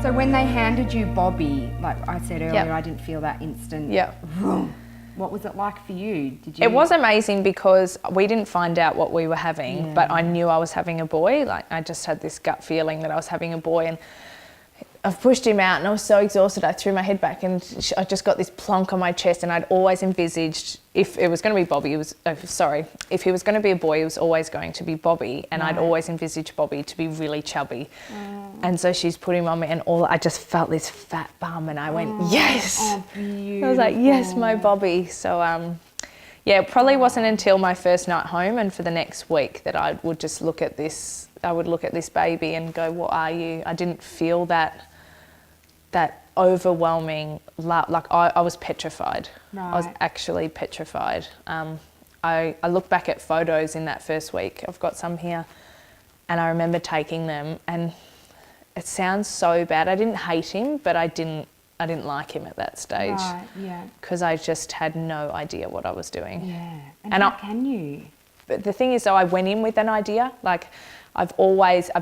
So when they handed you Bobby, like I said earlier, I didn't feel that instant. Yeah. What was it like for you? Did you? It was amazing because we didn't find out what we were having, but I knew I was having a boy. Like I just had this gut feeling that I was having a boy, and I've pushed him out and I was so exhausted I threw my head back and I just got this plonk on my chest, and I'd always envisaged if it was going to be Bobby, if he was going to be a boy, it was always going to be Bobby, and I'd always envisaged Bobby to be really chubby. And so she's put him on me and I just felt this fat bum and I went, yes! Oh, beautiful. I was like, yes, my Bobby. So yeah, it probably wasn't until my first night home and for the next week that I would just look at this, baby and go, what are you? I didn't feel that overwhelming love. Like I was petrified. Right. I was actually petrified. I look back at photos in that first week. I've got some here, and I remember taking them, and it sounds so bad. I didn't hate him, but I didn't like him at that stage. Right, yeah. Because I just had no idea what I was doing. Yeah. And how can you? But the thing is, though, I went in with an idea. Like, I've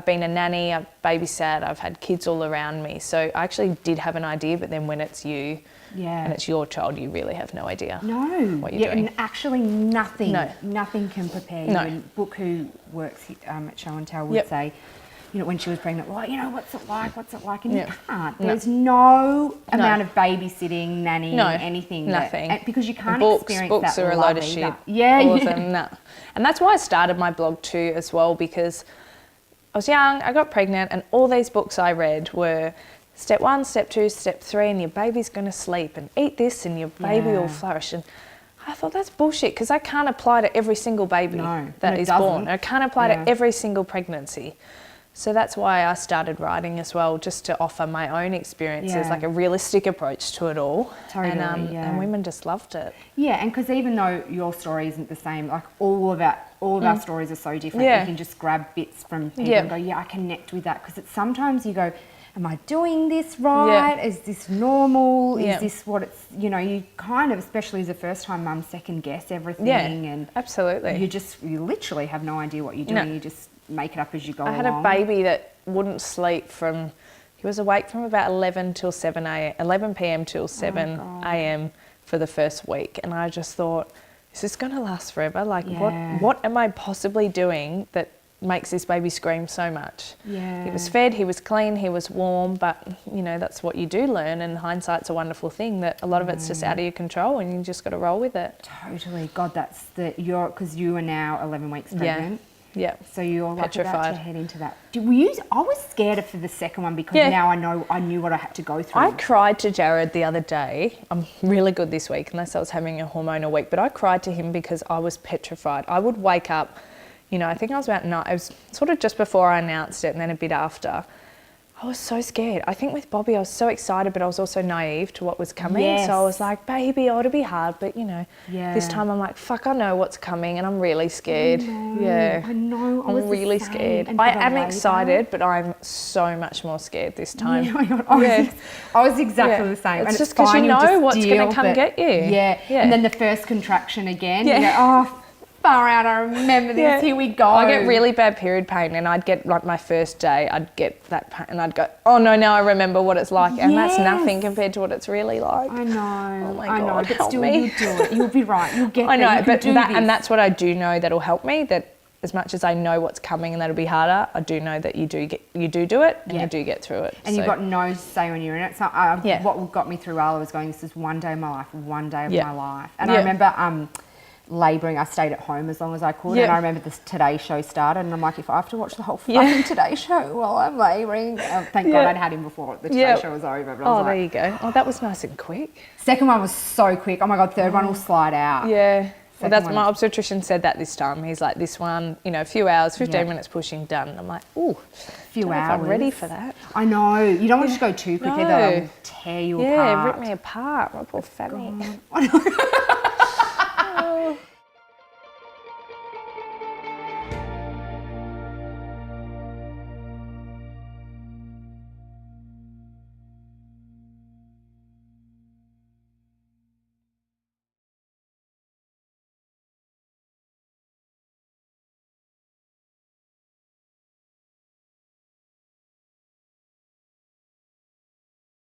been a nanny, I've babysat, I've had kids all around me. So I actually did have an idea, but then when it's you and it's your child, you really have no idea what you're doing. And actually nothing can prepare you. No. And Book, who works at show+tell, would say, you know, when she was pregnant, well, you know, what's it like? And you can't. There's no amount of babysitting, nanny, anything. Nothing. Because you can't experience books that are a love load of either. shit. Yeah. All of them, no. And that's why I started my blog too as well, because I was young, I got pregnant, and all these books I read were step 1, step 2, step 3, and your baby's going to sleep, and eat this, and your baby will flourish. And I thought that's bullshit, because I can't apply to every single baby that is born. I can't apply to every single pregnancy. So that's why I started writing as well, just to offer my own experiences, like a realistic approach to it all. Totally, and women just loved it. Yeah, and because even though your story isn't the same, like all of our stories are so different. You can just grab bits from people and go, I connect with that. Because sometimes you go, am I doing this right? Is this normal? Is this what it's, you know, you kind of, especially as a first-time mum, second guess everything. Yeah, and absolutely. You literally have no idea what you're doing. You just make it up as you go along. I had a baby that wouldn't sleep he was awake from about 11 p.m. till 7 a.m. for the first week. And I just thought, is this going to last forever? Like, what am I possibly doing that makes this baby scream so much? Yeah. He was fed, he was clean, he was warm, but, you know, that's what you do learn, and hindsight's a wonderful thing, that a lot of it's just out of your control and you just got to roll with it. Totally. God, because you are now 11 weeks pregnant. Yeah. So you're like petrified. about to head into that. I was scared for the second one because now I knew what I had to go through. I cried to Jared the other day. I'm really good this week, unless I was having a hormonal week, but I cried to him because I was petrified. I would wake up, you know, I think I was about 9, it was sort of just before I announced it and then a bit after. I was so scared. I think with Bobby I was so excited, but I was also naive to what was coming. Yes. So I was like, baby, oh, it'll be hard, but you know, this time I'm like, fuck, I know what's coming and I'm really scared. I know. I'm really scared. I am excited, but I'm so much more scared this time. Yeah, oh my God. I was exactly the same. It's just because you know what's going to come get you. Yeah. And then the first contraction again, you go, oh, far out, I remember this, here we go. I get really bad period pain, and I'd get, like, my first day, I'd get that pain and I'd go, oh no, now I remember what it's like, and that's nothing compared to what it's really like. I know. Oh my God, but help still me. you do it. You'll be right. You'll get I know, there. but and that's what I do know that'll help me, that as much as I know what's coming and that'll be harder, I do know that you do it and you do get through it. And you've got no say when you're in it. So what got me through Arla was going, this is one day of my life, one day of my life. And I remember labouring, I stayed at home as long as I could, and I remember this Today Show started, and I'm like, if I have to watch the whole fucking Today Show while I'm labouring, thank God I'd had him before the Today Show was over. But I was there you go. Oh, that was nice and quick. Second one was so quick. Oh my God, third one will slide out. Yeah. Well, that's my obstetrician said that this time. He's like, this one, you know, a few hours, 15 minutes pushing, done. And I'm like, ooh, few hours. I'm ready for that. I know. You don't want to go too quickly, though. It'll tear you apart. Yeah, rip me apart. My poor family.